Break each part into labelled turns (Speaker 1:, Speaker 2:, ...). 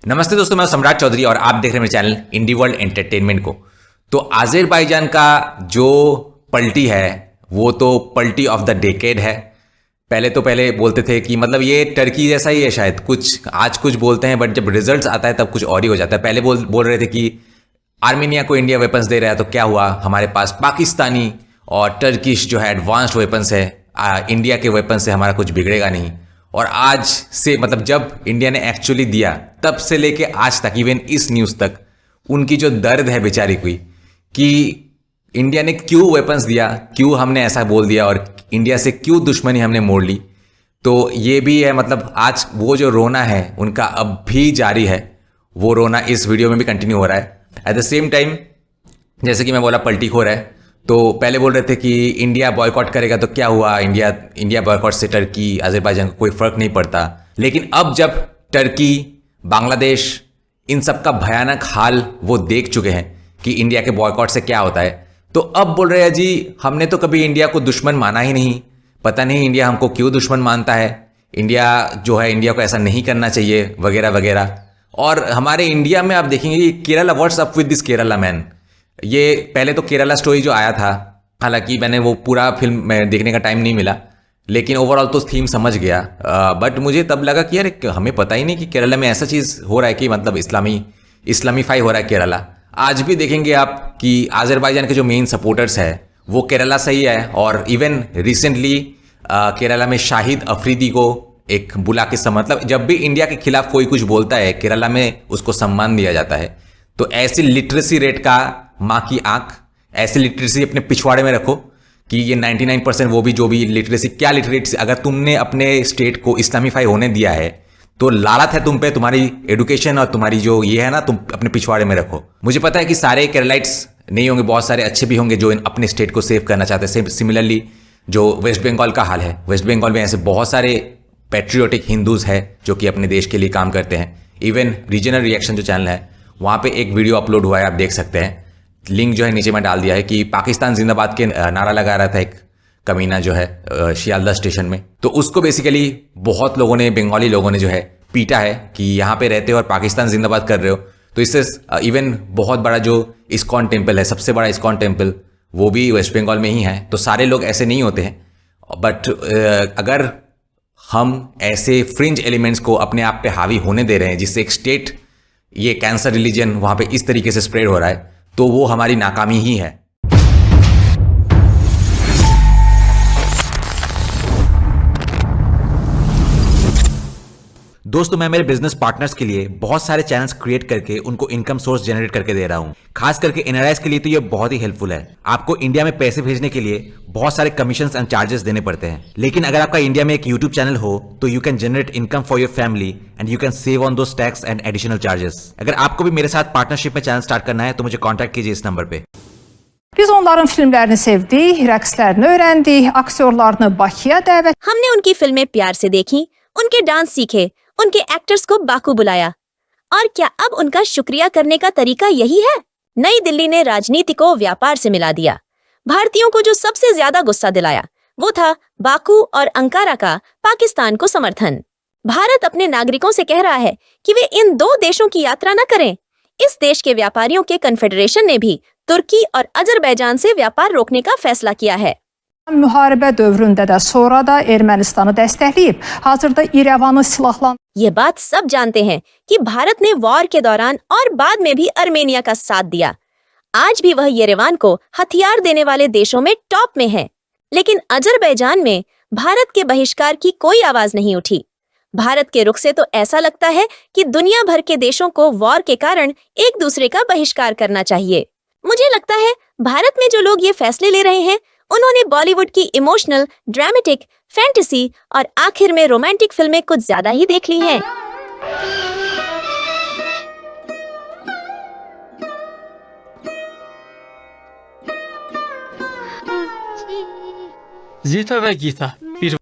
Speaker 1: नमस्ते दोस्तों, मैं सम्राट चौधरी और आप देख रहे हैं मेरे चैनल इंडी वर्ल्ड एंटरटेनमेंट को। तो आज़रबाईजान का जो पलटी है वो तो पलटी ऑफ द डेकेड है। पहले बोलते थे कि मतलब ये टर्की जैसा ही है शायद, कुछ बोलते हैं, बट जब रिजल्ट्स आता है तब कुछ और ही हो जाता है। पहले बोल रहे थे कि आर्मेनिया को इंडिया वेपन्स दे रहा है, तो क्या हुआ, हमारे पास पाकिस्तानी और टर्किश जो है एडवांस्ड वेपन्स है, इंडिया के वेपन से हमारा कुछ बिगड़ेगा नहीं। और आज से मतलब जब इंडिया ने एक्चुअली दिया तब से लेके आज तक, इवन इस न्यूज़ तक, उनकी जो दर्द है बेचारी की कि इंडिया ने क्यों वेपन्स दिया, क्यों हमने ऐसा बोल दिया और इंडिया से क्यों दुश्मनी हमने मोड़ ली। तो ये भी है, मतलब आज वो जो रोना है उनका अब भी जारी है, वो रोना इस वीडियो में भी कंटिन्यू हो रहा है। एट द सेम टाइम जैसे कि मैं बोला पलटी खो रहा है, तो पहले बोल रहे थे कि इंडिया बॉयकॉट करेगा तो क्या हुआ, इंडिया बॉयकॉट से टर्की अज़रबैजान को कोई फ़र्क नहीं पड़ता। लेकिन अब जब टर्की, बांग्लादेश, इन सब का भयानक हाल वो देख चुके हैं कि इंडिया के बॉयकॉट से क्या होता है, तो अब बोल रहे हैं जी हमने तो कभी इंडिया को दुश्मन माना ही नहीं, पता नहीं इंडिया हमको क्यों दुश्मन मानता है, इंडिया जो है इंडिया को ऐसा नहीं करना चाहिए वगैरह वगैरह। और हमारे इंडिया में आप देखेंगे Kerala, what's up with this Kerala man. ये पहले तो केरला स्टोरी जो आया था, हालांकि मैंने वो पूरा फिल्म में देखने का टाइम नहीं मिला, लेकिन ओवरऑल तो थीम समझ गया। बट मुझे तब लगा कि यार हमें पता ही नहीं कि केरला में ऐसा चीज़ हो रहा है कि मतलब इस्लामीफाई हो रहा है केरला। आज भी देखेंगे आप कि आज़रबाईजान के जो मेन सपोर्टर्स है वो केरला से ही है। और इवन रिसेंटली केरला में शाहिद अफरीदी को एक बुला के मतलब जब भी इंडिया के खिलाफ कोई कुछ बोलता है केरला में उसको सम्मान दिया जाता है। तो ऐसी लिटरेसी रेट का माँ की आंख, ऐसी लिटरेसी अपने पिछवाड़े में रखो कि ये 99% वो भी जो भी लिटरेसी, क्या लिटरेसी, अगर तुमने अपने स्टेट को इस्लामीफाई होने दिया है तो लालत है तुम पे, तुम्हारी एडुकेशन और तुम्हारी जो ये है ना, तुम अपने पिछवाड़े में रखो। मुझे पता है कि सारे केरलाइट्स नहीं होंगे, बहुत सारे अच्छे भी होंगे जो अपने स्टेट को सेव करना चाहते हैं। सिमिलरली जो वेस्ट बंगाल का हाल है, वेस्ट बंगाल में ऐसे बहुत सारे पैट्रियोटिक हिंदूज़ है जो कि अपने देश के लिए काम करते हैं। इवन रीजनल रिएक्शन जो चैनल है वहाँ पे एक वीडियो अपलोड हुआ है, आप देख सकते हैं, लिंक जो है नीचे में डाल दिया है, कि पाकिस्तान जिंदाबाद के नारा लगा रहा था एक कमीना जो है शियालदा स्टेशन में। तो उसको बेसिकली बहुत लोगों ने, बंगाली लोगों ने जो है पीटा है कि यहाँ पे रहते हो और पाकिस्तान जिंदाबाद कर रहे हो। तो इससे इवन बहुत बड़ा जो इस्कॉन टेम्पल है, सबसे बड़ा इस्कॉन टेम्पल, वो भी वेस्ट बंगाल में ही है। तो सारे लोग ऐसे नहीं होते हैं, बट अगर हम ऐसे फ्रिंज एलिमेंट्स को अपने आप पे हावी होने दे रहे हैं जिससे एक स्टेट, ये कैंसर रिलीजन वहाँ पे इस तरीके से स्प्रेड हो रहा है, तो वो हमारी नाकामी ही है। दोस्तों, मैं मेरे बिजनेस पार्टनर्स के लिए बहुत सारे चैनल्स क्रिएट करके उनको इनकम सोर्स जनरेट करके दे रहा हूं। खास करके एनआरआईज के लिए तो ये बहुत ही हेल्पफुल है। आपको इंडिया में पैसे भेजने के लिए बहुत सारे कमीशंस एंड चार्जेस देने पड़ते हैं, लेकिन अगर आपका इंडिया में एक यूट्यूब चैनल हो तो you can generate income for your family and you can save on those tax and additional charges. अगर आपको भी मेरे साथ पार्टनरशिप में चैनल स्टार्ट करना है तो मुझे कॉन्टैक्ट कीजिए इस नंबर पे।
Speaker 2: Biz onların filmlərini sevdik, rəqslərini öyrəndik, aktyorlarını Bakıya dəvət.
Speaker 3: हमने उनकी फिल्में प्यार से देखी, उनके डांस सीखे, उनके एक्टर्स को बाकू बुलाया। और क्या अब उनका शुक्रिया करने का तरीका यही है? नई दिल्ली ने राजनीति को व्यापार से मिला दिया। भारतीयों को जो सबसे ज्यादा गुस्सा दिलाया वो था बाकू और अंकारा का पाकिस्तान को समर्थन। भारत अपने नागरिकों से कह रहा है कि वे इन दो देशों की यात्रा न करें। इस देश के व्यापारियों के कन्फेडरेशन ने भी तुर्की और अजरबैजान से व्यापार रोकने का फैसला किया है।
Speaker 2: Müharibə dövründə də sonra da Ermənistanı dəstəkləyib, hazırda İrəvanı silahlan.
Speaker 3: ये बात सब जानते हैं कि भारत ने वॉर के दौरान और बाद में भी अर्मेनिया का साथ दिया। आज भी वह येरेवान को हथियार देने वाले देशों में टॉप में है। लेकिन अजरबैजान में भारत के बहिष्कार की कोई आवाज नहीं उठी। भारत के रुख से तो ऐसा लगता है कि दुनिया भर के देशों को वॉर के कारण एक दूसरे का बहिष्कार करना चाहिए। मुझे लगता है भारत में जो लोग ये फैसले ले रहे हैं उन्होंने बॉलीवुड की इमोशनल, ड्रामेटिक, फैंटेसी और आखिर में रोमांटिक फिल्में कुछ ज्यादा ही देख ली हैं।
Speaker 4: जीता व गीता,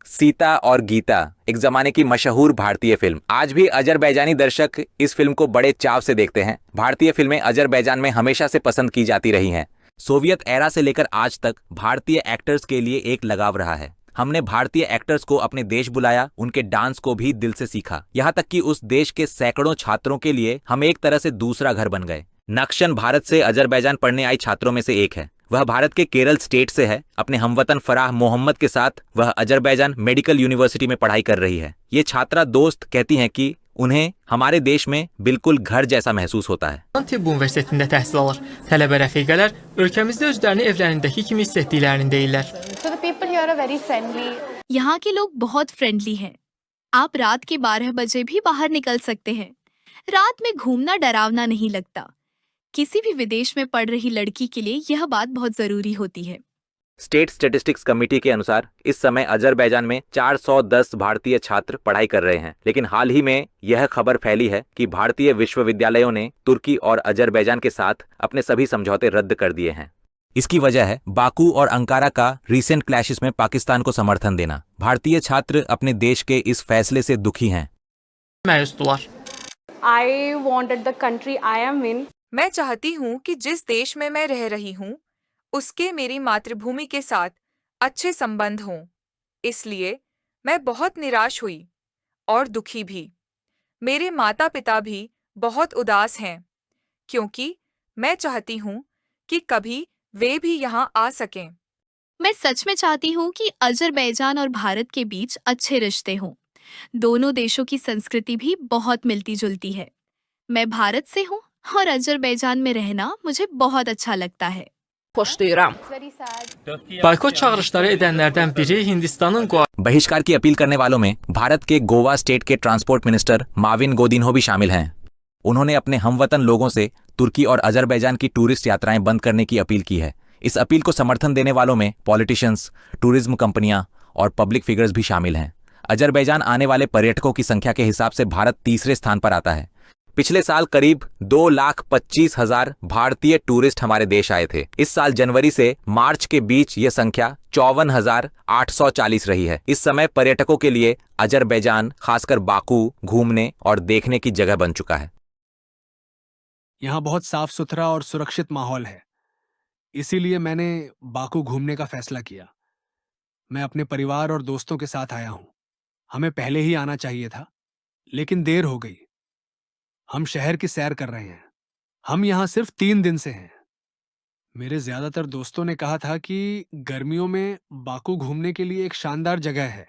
Speaker 1: सीता और गीता एक जमाने की मशहूर भारतीय फिल्म। आज भी अजरबैजानी दर्शक इस फिल्म को बड़े चाव से देखते हैं। भारतीय फिल्में अजरबैजान में हमेशा से पसंद की जाती रही हैं। सोवियत एरा से लेकर आज तक भारतीय एक्टर्स के लिए एक लगाव रहा है। हमने भारतीय एक्टर्स को अपने देश बुलाया, उनके डांस को भी दिल से सीखा, यहाँ तक कि उस देश के सैकड़ों छात्रों के लिए हम एक तरह से दूसरा घर बन गए। नक्शन भारत से अजरबैजान पढ़ने आई छात्रों में से एक है। वह भारत के केरल स्टेट से है। अपने हमवतन फराह मोहम्मद के साथ वह अजरबैजान मेडिकल यूनिवर्सिटी में पढ़ाई कर रही है। ये छात्रा दोस्त कहती हैं कि उन्हें हमारे देश में बिल्कुल घर जैसा महसूस होता है।
Speaker 4: Tibb Universitetində təhsil alır. Tələbə rəfiqələr ölkəmizdə özlərini evlərindəki kimi hiss etdiklərini deyirlər.
Speaker 5: So the people here are very friendly.
Speaker 6: यहाँ के लोग बहुत फ्रेंडली हैं। आप रात के 12 बजे भी बाहर निकल सकते हैं। रात में घूमना डरावना नहीं लगता। किसी भी विदेश में पढ़ रही लड़की के लिए यह बात बहुत जरूरी होती है।
Speaker 1: स्टेट स्टैटिस्टिक्स कमेटी के अनुसार इस समय अजरबैजान में 410 भारतीय छात्र पढ़ाई कर रहे हैं। लेकिन हाल ही में यह खबर फैली है कि भारतीय विश्वविद्यालयों ने तुर्की और अजरबैजान के साथ अपने सभी समझौते रद्द कर दिए हैं। इसकी वजह है बाकू और अंकारा का रीसेंट क्लैशेस में पाकिस्तान को समर्थन देना। भारतीय छात्र अपने देश के इस फैसले से दुखी हैं।
Speaker 4: Məyusdular.
Speaker 5: I wanted the country I am in.
Speaker 7: मैं चाहती हूँ कि जिस देश में मैं रह रही हूँ उसके मेरी मातृभूमि के साथ अच्छे संबंध हों। इसलिए मैं बहुत निराश हुई और दुखी भी। मेरे माता पिता भी बहुत उदास हैं क्योंकि मैं चाहती हूँ कि कभी वे भी यहाँ आ सकें।
Speaker 6: मैं सच में चाहती हूँ कि अजरबैजान और भारत के बीच अच्छे रिश्ते हों। दोनों देशों की संस्कृति भी बहुत मिलती जुलती है। मैं भारत से हूँ और अजरबैजान में रहना मुझे बहुत अच्छा लगता है।
Speaker 8: Xoşlayıram.
Speaker 5: It's very sad.
Speaker 4: Boykot çağrışları edənlərdən biri Hindistanın
Speaker 1: बहिष्कार की अपील करने वालों में भारत के गोवा स्टेट के ट्रांसपोर्ट मिनिस्टर माविन गोदिन्हो भी शामिल हैं। उन्होंने अपने हमवतन लोगों से तुर्की और अजरबैजान की टूरिस्ट यात्राएं बंद करने की अपील की है। इस अपील को समर्थन देने वालों में पॉलिटिशियंस, टूरिज्म कंपनियां और पब्लिक फिगर्स भी शामिल हैं। अजरबैजान आने वाले पर्यटकों की संख्या के हिसाब से भारत तीसरे स्थान पर आता है। पिछले साल करीब 2,25,000 भारतीय टूरिस्ट हमारे देश आए थे। इस साल जनवरी से मार्च के बीच यह संख्या 54,840 रही है। इस समय पर्यटकों के लिए अजरबैजान, खासकर बाकू, घूमने और देखने की जगह बन चुका है।
Speaker 9: यहाँ बहुत साफ सुथरा और सुरक्षित माहौल है, इसीलिए मैंने बाकू घूमने का फैसला किया। मैं अपने परिवार और दोस्तों के साथ आया हूँ। हमें पहले ही आना चाहिए था, लेकिन देर हो गई। हम शहर की सैर कर रहे हैं। हम यहाँ सिर्फ 3 दिन से हैं। मेरे ज्यादातर दोस्तों ने कहा था कि गर्मियों में बाकू घूमने के लिए एक शानदार जगह है,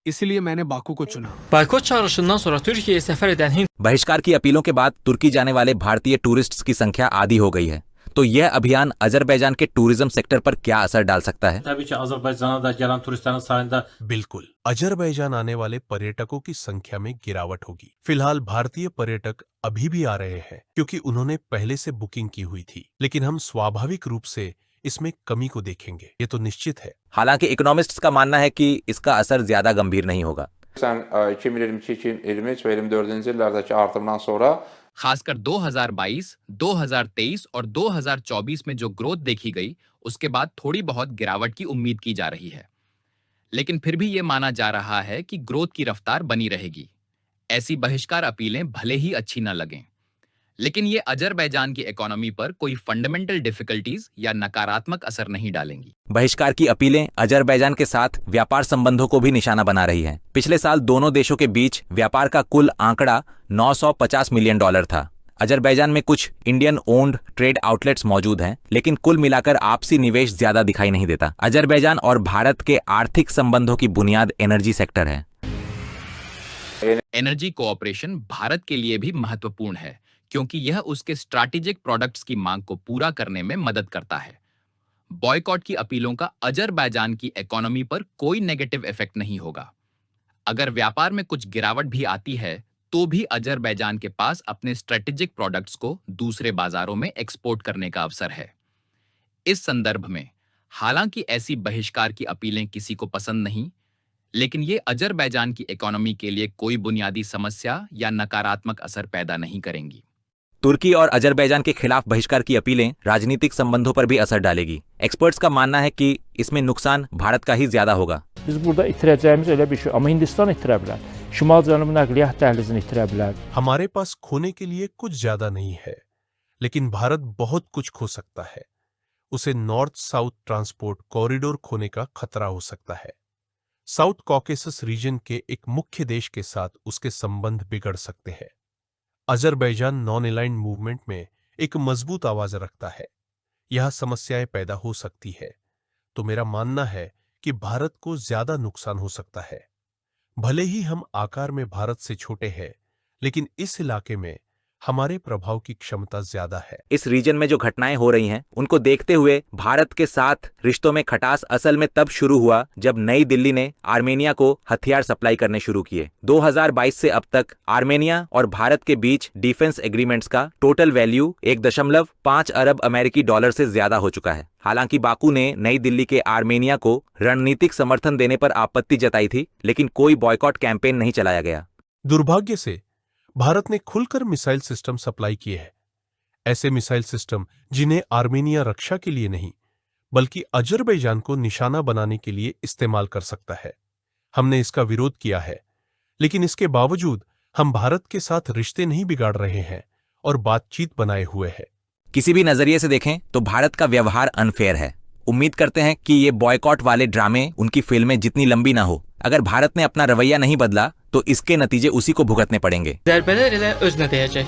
Speaker 9: इसलिए मैंने बाकू को चुना।
Speaker 4: Boykot çağrışından sonra Türkiye'ye səfər edən Hind
Speaker 1: बहिष्कार की अपीलों के बाद तुर्की जाने वाले भारतीय टूरिस्ट्स की संख्या आधी हो गई है। तो यह अभियान अजरबैजान के टूरिज्म सेक्टर पर क्या असर डाल सकता है?
Speaker 10: Tabii ki Azerbaycan'a da gelen turistlerin sayında
Speaker 11: बिल्कुल, अजरबैजान आने वाले पर्यटकों की संख्या में गिरावट होगी। फिलहाल भारतीय पर्यटक अभी भी आ रहे हैं क्योंकि उन्होंने पहले से बुकिंग की हुई थी, लेकिन हम स्वाभाविक रूप से इसमें कमी को देखेंगे, ये तो निश्चित है।
Speaker 1: हालांकि इकोनॉमिस्ट्स का मानना है कि इसका असर ज्यादा गंभीर नहीं होगा।
Speaker 12: 2022-2023 ve 2024 yıllardaki artımdan sonra
Speaker 13: खासकर 2022, 2023 और 2024 में जो ग्रोथ देखी गई उसके बाद थोड़ी बहुत गिरावट की उम्मीद की जा रही है, लेकिन फिर भी ये माना जा रहा है कि ग्रोथ की रफ्तार बनी रहेगी। ऐसी बहिष्कार अपीलें भले ही अच्छी न लगें, लेकिन ये अजरबैजान की इकोनॉमी पर कोई फंडामेंटल डिफिकल्टीज या नकारात्मक असर नहीं डालेंगी।
Speaker 1: बहिष्कार की अपीलें अजरबैजान के साथ व्यापार संबंधों को भी निशाना बना रही हैं। पिछले साल दोनों देशों के बीच व्यापार का कुल आंकड़ा $950 मिलियन था। अजरबैजान में कुछ इंडियन ओन्ड ट्रेड आउटलेट्स मौजूद हैं, लेकिन कुल मिलाकर आपसी निवेश ज्यादा दिखाई नहीं देता। अजरबैजान और भारत के आर्थिक संबंधों की बुनियाद एनर्जी सेक्टर है।
Speaker 13: एनर्जी कोऑपरेशन भारत के लिए भी महत्वपूर्ण है क्योंकि यह उसके स्ट्रैटेजिक प्रोडक्ट्स की मांग को पूरा करने में मदद करता है। बॉयकॉट की अपीलों का अजरबैजान की इकोनॉमी पर कोई नेगेटिव इफेक्ट नहीं होगा। अगर व्यापार में कुछ गिरावट भी आती है तो भी अजरबैजान के पास अपने स्ट्रैटेजिक प्रोडक्ट्स को दूसरे बाजारों में एक्सपोर्ट करने का अवसर है। इस संदर्भ में हालांकि ऐसी बहिष्कार की अपीलें किसी को पसंद नहीं, लेकिन ये अजरबैजान की इकोनॉमी के लिए कोई बुनियादी समस्या या नकारात्मक असर पैदा नहीं करेंगी।
Speaker 1: तुर्की और अजरबैजान के खिलाफ बहिष्कार की अपीलें राजनीतिक संबंधों पर भी असर डालेगी। एक्सपर्ट्स का मानना है कि इसमें नुकसान भारत का ही ज्यादा होगा।
Speaker 14: Biz burada itirəcəyimiz elə bir şey, amma Hindistan itirə bilər. Şimal-Cənub nəqliyyat dəhlizini itirə bilər.
Speaker 11: हमारे पास खोने के लिए कुछ ज्यादा नहीं है, लेकिन भारत बहुत कुछ खो सकता है। उसे नॉर्थ साउथ ट्रांसपोर्ट कॉरिडोर खोने का खतरा हो सकता है। साउथ कॉकेसस रीजन के एक मुख्य देश के साथ उसके संबंध बिगड़ सकते हैं। अजरबैजान नॉन अलाइंड मूवमेंट में एक मजबूत आवाज रखता है। यह समस्याएं पैदा हो सकती है, तो मेरा मानना है कि भारत को ज्यादा नुकसान हो सकता है। भले ही हम आकार में भारत से छोटे हैं, लेकिन इस इलाके में हमारे प्रभाव की क्षमता ज्यादा है।
Speaker 1: इस रीजन में जो घटनाएं हो रही हैं उनको देखते हुए भारत के साथ रिश्तों में खटास असल में तब शुरू हुआ जब नई दिल्ली ने आर्मेनिया को हथियार सप्लाई करने शुरू किए। 2022 से अब तक आर्मेनिया और भारत के बीच डिफेंस एग्रीमेंट्स का टोटल वैल्यू 1.5 अरब अमेरिकी डॉलर से ज्यादा हो चुका है। हालांकि बाकू ने नई दिल्ली के आर्मेनिया को रणनीतिक समर्थन देने पर आपत्ति जताई थी, लेकिन कोई बॉयकॉट कैंपेन नहीं चलाया गया।
Speaker 11: दुर्भाग्य से भारत ने खुलकर मिसाइल सिस्टम सप्लाई किए हैं। ऐसे मिसाइल सिस्टम जिन्हें आर्मेनिया रक्षा के लिए नहीं बल्कि अजरबैजान को निशाना बनाने के लिए इस्तेमाल कर सकता है। हमने इसका विरोध किया है, लेकिन इसके बावजूद हम भारत के साथ रिश्ते नहीं बिगाड़ रहे हैं और बातचीत बनाए हुए हैं।
Speaker 1: किसी भी नजरिए से देखें तो भारत का व्यवहार अनफेयर है। उम्मीद करते हैं कि ये बॉयकॉट वाले ड्रामे, उनकी फिल्में जितनी लंबी ना हो। अगर भारत ने अपना रवैया नहीं बदला तो इसके नतीजे उसी को भुगतने पड़ेंगे।
Speaker 4: Zərbələr elə özünə dəyəcək.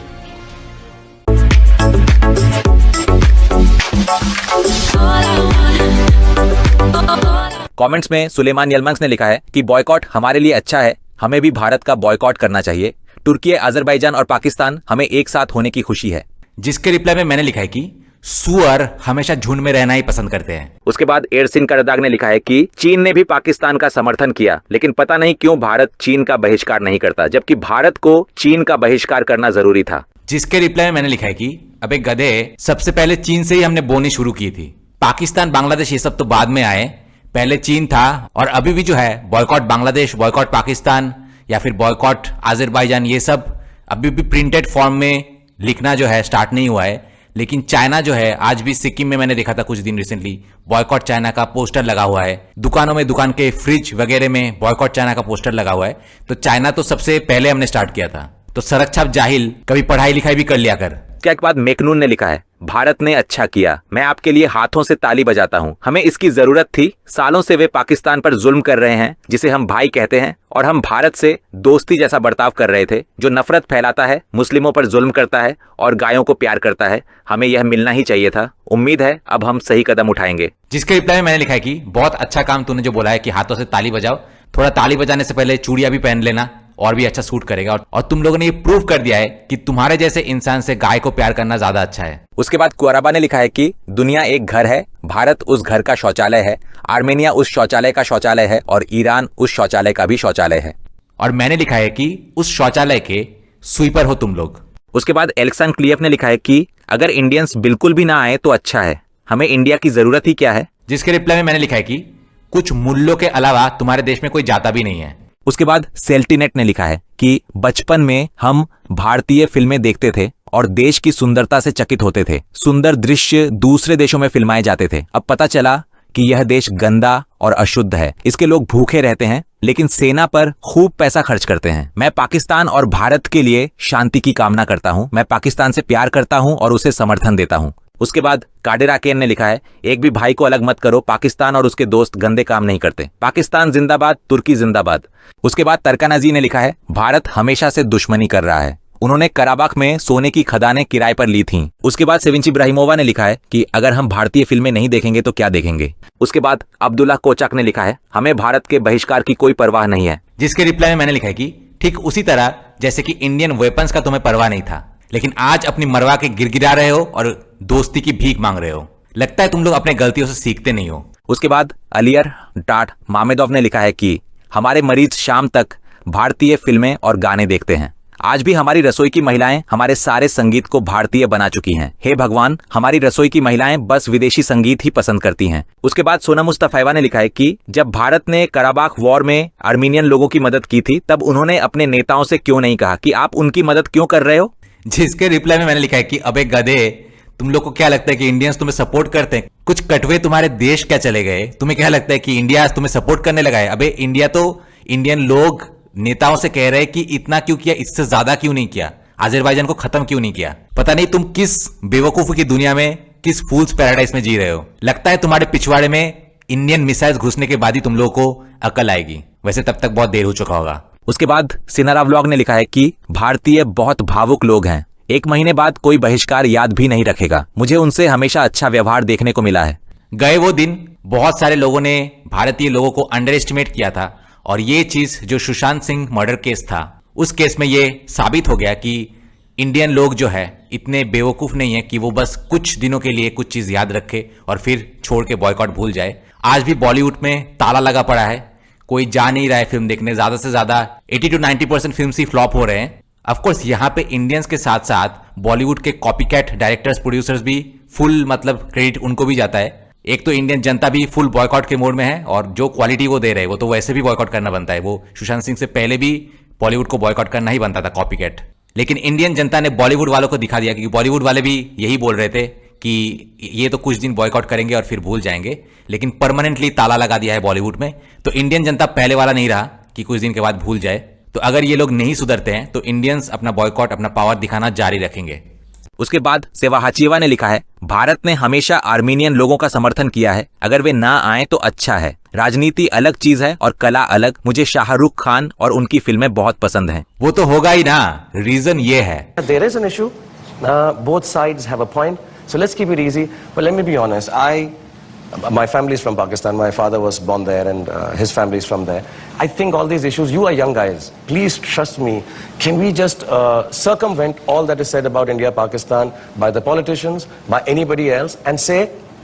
Speaker 1: Comments में सुलेमान यलमंग्स ने लिखा है कि बॉयकॉट हमारे लिए अच्छा है, हमें भी भारत का बॉयकॉट करना चाहिए। तुर्की, अजरबैजान और पाकिस्तान हमें एक साथ होने की खुशी है। जिसके रिप्लाई में मैंने लिखा है कि सुअर हमेशा झुंड में रहना ही पसंद करते हैं। उसके बाद एरसिन करदाग ने लिखा है कि चीन ने भी पाकिस्तान का समर्थन किया, लेकिन पता नहीं क्यों भारत चीन का बहिष्कार नहीं करता, जबकि भारत को चीन का बहिष्कार करना जरूरी था। जिसके रिप्लाई में मैंने लिखा है कि अबे गधे, सबसे पहले चीन से ही हमने बोनी शुरू की थी। पाकिस्तान, बांग्लादेश ये सब तो बाद में आए, पहले चीन था। और अभी भी जो है बॉयकॉट बांग्लादेश, बॉयकॉट पाकिस्तान या फिर बॉयकॉट अजरबैजान, ये सब अभी भी प्रिंटेड फॉर्म में लिखना जो है स्टार्ट नहीं हुआ है। लेकिन चाइना जो है, आज भी सिक्किम में मैंने देखा था कुछ दिन रिसेंटली, बॉयकॉट चाइना का पोस्टर लगा हुआ है। दुकानों में, दुकान के फ्रिज वगैरह में बॉयकॉट चाइना का पोस्टर लगा हुआ है। तो चाइना तो सबसे पहले हमने स्टार्ट किया था। तो सरक छाप जाहिल, कभी पढ़ाई लिखाई भी कर लिया कर। क्या के बाद मेकनून ने लिखा है, भारत ने अच्छा किया, मैं आपके लिए हाथों से ताली बजाता हूं। हमें इसकी जरूरत थी। सालों से वे पाकिस्तान पर जुल्म कर रहे हैं, जिसे हम भाई कहते हैं, और हम भारत से दोस्ती जैसा बर्ताव कर रहे थे, जो नफरत फैलाता है, मुस्लिमों पर जुल्म करता है और गायों को प्यार करता है। हमें यह मिलना ही चाहिए था। उम्मीद है अब हम सही कदम उठाएंगे। जिसके रिप्लाई में मैंने लिखा है कि बहुत अच्छा काम तूने जो बोला है कि हाथों से ताली बजाओ, थोड़ा ताली बजाने से पहले चूड़ियां भी पहन लेना और भी अच्छा सूट करेगा। और तुम लोगों ने ये प्रूव कर दिया है कि तुम्हारे जैसे इंसान से गाय को प्यार करना ज्यादा अच्छा है। उसके बाद कुआराबा ने लिखा है कि दुनिया एक घर है, भारत उस घर का शौचालय है, आर्मेनिया उस शौचालय का शौचालय है और ईरान उस शौचालय का भी शौचालय है। और मैंने लिखा है कि उस शौचालय के स्वीपर हो तुम लोग। उसके बाद एलेक्सान क्लियफ ने लिखा है कि अगर इंडियंस बिल्कुल भी ना आए तो अच्छा है, हमें इंडिया की जरूरत ही क्या है। जिसके रिप्लाई में मैंने लिखा है कि कुछ मूल्यों के अलावा तुम्हारे देश में कोई जाता भी नहीं है। उसके बाद सेल्टीनेट ने लिखा है कि बचपन में हम भारतीय फिल्में देखते थे और देश की सुंदरता से चकित होते थे। सुंदर दृश्य दूसरे देशों में फिल्माए जाते थे। अब पता चला कि यह देश गंदा और अशुद्ध है। इसके लोग भूखे रहते हैं, लेकिन सेना पर खूब पैसा खर्च करते हैं। मैं पाकिस्तान और भारत के लिए शांति की कामना करता हूं। मैं पाकिस्तान से प्यार करता हूं और उसे समर्थन देता हूं। उसके बाद काडेर आकेन ने लिखा है, एक भी भाई को अलग मत करो, पाकिस्तान और उसके दोस्त गंदे काम नहीं करते। पाकिस्तान जिंदाबाद, तुर्की जिंदाबाद। उसके बाद तरकानाजी ने लिखा है, भारत हमेशा से दुश्मनी कर रहा है। उन्होंने कराबाख में सोने की खदानें किराए पर ली थीं। उसके बाद सेविंची इब्राहिमोवा ने लिखा है कि अगर हम भारतीय फिल्में नहीं देखेंगे तो क्या देखेंगे। उसके बाद अब्दुल्ला कोचाक ने लिखा है, हमें भारत के बहिष्कार की कोई परवाह नहीं है। जिसके रिप्लाई में मैंने लिखा है कि ठीक उसी तरह जैसे कि इंडियन वेपन्स का तुम्हें परवाह नहीं था, लेकिन आज अपनी मरवा के गिरगिरा रहे हो और दोस्ती की भीख मांग रहे हो। लगता है तुम लोग अपने गलतियों से सीखते नहीं हो। उसके बाद अलियर डाट मामेदोव ने लिखा है कि हमारे मरीज शाम तक भारतीय फिल्में और गाने देखते हैं। आज भी हमारी रसोई की महिलाएं हमारे सारे संगीत को भारतीय बना चुकी हैं। हे भगवान, हमारी रसोई की महिलाएं बस विदेशी संगीत ही पसंद करती हैं। उसके बाद सोना मुस्तफाएवा ने लिखा है कि जब भारत ने कराबाख वॉर में आर्मीनियन लोगों की मदद की थी, तब उन्होंने अपने नेताओं से क्यों नहीं कहा कि आप उनकी मदद क्यों कर रहे हो। जिसके रिप्लाई में मैंने लिखा है कि अबे गधे, तुम लोग को क्या लगता है कि इंडियंस तुम्हें सपोर्ट करते हैं? कुछ कटवे तुम्हारे देश क्या चले गए? तुम्हें क्या लगता है कि इंडिया तुम्हें सपोर्ट करने लगा है? अबे इंडिया तो इंडियन लोग नेताओं से कह रहे हैं कि इतना क्यों किया, इससे ज्यादा क्यों नहीं किया, अजरबैजान को खत्म क्यों नहीं किया। पता नहीं तुम किस बेवकूफी की दुनिया में, किस फूल्स पैराडाइज में जी रहे हो। लगता है तुम्हारे पिछवाड़े में इंडियन मिसाइल्स घुसने के बाद ही तुम लोगों को अकल आएगी। वैसे तब तक बहुत देर हो चुका होगा। उसके बाद सिनारा व्लॉग ने लिखा है कि भारतीय बहुत भावुक लोग हैं, 1 महीने बाद कोई बहिष्कार याद भी नहीं रखेगा, मुझे उनसे हमेशा अच्छा व्यवहार देखने को मिला है। गए वो दिन बहुत सारे लोगों ने भारतीय लोगों को अंडर एस्टिमेट किया था और ये चीज जो सुशांत सिंह मर्डर केस था उस केस में ये साबित हो गया कि इंडियन लोग जो है इतने बेवकूफ नहीं है कि वो बस कुछ दिनों के लिए कुछ चीज याद रखे और फिर छोड़ के बॉयकॉट भूल जाए। आज भी बॉलीवुड में ताला लगा पड़ा है, कोई जा नहीं रहा है फिल्म देखने, ज्यादा से ज्यादा 80 to 90% फिल्म ही फ्लॉप हो रहे हैं। ऑफकोर्स यहाँ पे इंडियंस के साथ साथ बॉलीवुड के कॉपीकैट डायरेक्टर्स प्रोड्यूसर्स भी फुल मतलब क्रेडिट उनको भी जाता है। एक तो इंडियन जनता भी फुल बॉयकॉट के मोड में है और जो क्वालिटी वो दे रहे हैं वो तो वैसे भी बॉयकॉट करना बनता है। वो सुशांत सिंह से पहले भी बॉलीवुड को बॉयकॉट करना ही बनता था कॉपीकैट, लेकिन इंडियन जनता ने बॉलीवुड वालों को दिखा दिया, क्योंकि बॉलीवुड वाले भी यही बोल रहे थे कि ये तो कुछ दिन बॉयकॉट करेंगे और फिर भूल जाएंगे, लेकिन परमानेंटली ताला लगा दिया है बॉलीवुड में। तो इंडियन जनता पहले वाला नहीं रहा कि कुछ दिन के बाद भूल जाए। तो अगर ये लोग नहीं सुधरते हैं तो इंडियंस अपना बॉयकॉट, अपना पावर दिखाना जारी रखेंगे। उसके बाद सेवाहाचीवा ने लिखा है, भारत ने हमेशा आर्मीनियन लोगों का समर्थन किया है, अगर वे ना आए तो अच्छा है। राजनीति अलग चीज है और कला अलग। मुझे शाहरुख खान और उनकी फिल्में बहुत पसंद हैं। वो तो होगा ही ना, रीजन ये है।
Speaker 8: There is an issue. Both sides have a point. So let's keep it easy. But let me be honest. My family is from Pakistan. My father was born there, and his family is from there. I think all these issues. You are young guys. Please trust me. Can we just circumvent all that is said about India, Pakistan by the politicians, by anybody else, and say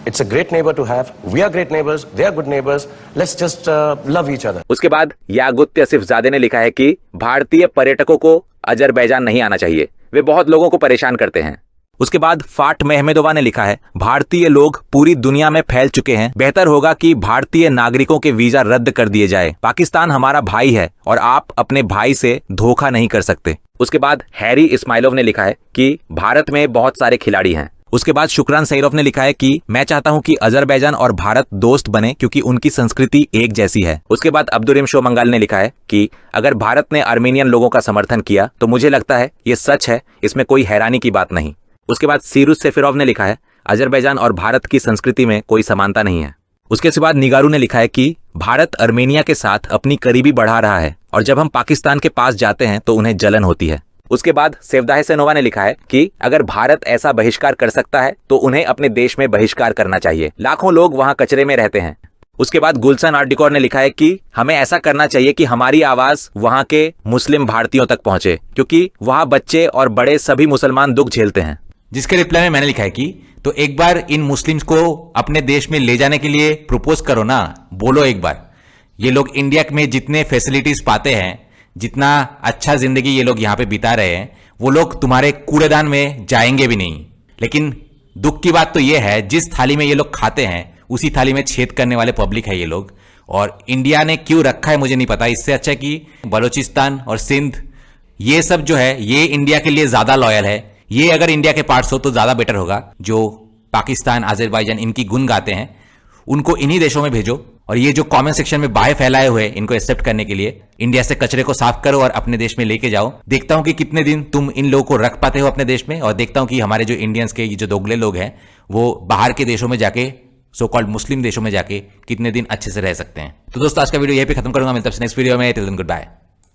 Speaker 8: it's a great neighbor to have. We are great neighbors. They are good neighbors. Let's just love each other.
Speaker 1: उसके बाद यागुत्य सिफजादे ने लिखा है कि भारतीय पर्यटकों को Azerbaijan नहीं आना चाहिए, वे बहुत लोगों को परेशान करते हैं। उसके बाद फाट महमेदोवा ने लिखा है, भारतीय लोग पूरी दुनिया में फैल चुके हैं, बेहतर होगा कि भारतीय नागरिकों के वीजा रद्द कर दिए जाए। पाकिस्तान हमारा भाई है और आप अपने भाई से धोखा नहीं कर सकते। उसके बाद हैरी इस्माइलोव ने लिखा है कि भारत में बहुत सारे खिलाड़ी हैं। उसके बाद शुक्रान सईरोफ ने लिखा है कि मैं चाहता हूं कि अजरबैजान और भारत दोस्त बने क्योंकि उनकी संस्कृति एक जैसी है। उसके बाद अब्दुरिम शोमंगाल ने लिखा है कि अगर भारत ने आर्मेनियन लोगों का समर्थन किया तो मुझे लगता है ये सच है, इसमें कोई हैरानी की बात नहीं। उसके बाद सीरुज सेफिरोव ने लिखा है, अजरबैजान और भारत की संस्कृति में कोई समानता नहीं है। उसके बाद निगारू ने लिखा है कि भारत आर्मेनिया के साथ अपनी करीबी बढ़ा रहा है और जब हम पाकिस्तान के पास जाते हैं तो उन्हें जलन होती है। उसके बाद सेवदाह सेनोवा ने लिखा है कि अगर भारत ऐसा बहिष्कार कर सकता है तो उन्हें अपने देश में बहिष्कार करना चाहिए, लाखों लोग वहां कचरे में रहते हैं। उसके बाद गुलशन आर्टिकॉर ने लिखा है कि हमें ऐसा करना चाहिए कि हमारी आवाज वहां के मुस्लिम भारतीयों तक पहुंचे क्योंकि वहां बच्चे और बड़े सभी मुसलमान दुख झेलते हैं। जिसके रिप्लाई में मैंने लिखा है कि तो एक बार इन मुस्लिम्स को अपने देश में ले जाने के लिए प्रपोज करो ना, बोलो एक बार। ये लोग इंडिया में जितने फैसिलिटीज पाते हैं, जितना अच्छा जिंदगी ये लोग यहाँ पे बिता रहे हैं, वो लोग तुम्हारे कूड़ेदान में जाएंगे भी नहीं। लेकिन दुख की बात तो ये है, जिस थाली में ये लोग खाते हैं उसी थाली में छेद करने वाले पब्लिक है ये लोग। और इंडिया ने क्यों रखा है मुझे नहीं पता, इससे अच्छा कि बलोचिस्तान और सिंध ये सब जो है ये इंडिया के लिए ज्यादा लॉयल है। ये अगर इंडिया के पार्ट्स हो तो ज्यादा बेटर होगा। जो पाकिस्तान, अजरबैजान इनकी गुण गाते हैं उनको इन्हीं देशों में भेजो और ये जो कमेंट सेक्शन में बाहे फैलाए हुए इनको एक्सेप्ट करने के लिए इंडिया से कचरे को साफ करो और अपने देश में लेके जाओ। देखता हूं कि कितने दिन तुम इन लोगों को रख पाते हो अपने देश में, और देखता हूं कि हमारे जो इंडियंस के जो दोगले लोग हैं वो बाहर के देशों में जाके, सो कॉल्ड मुस्लिम देशों में जाके कितने दिन अच्छे से रह सकते हैं। तो दोस्तों आज का वीडियो यहीं पे खत्म करूंगा, मिलता है नेक्स्ट वीडियो में। Till then good bye.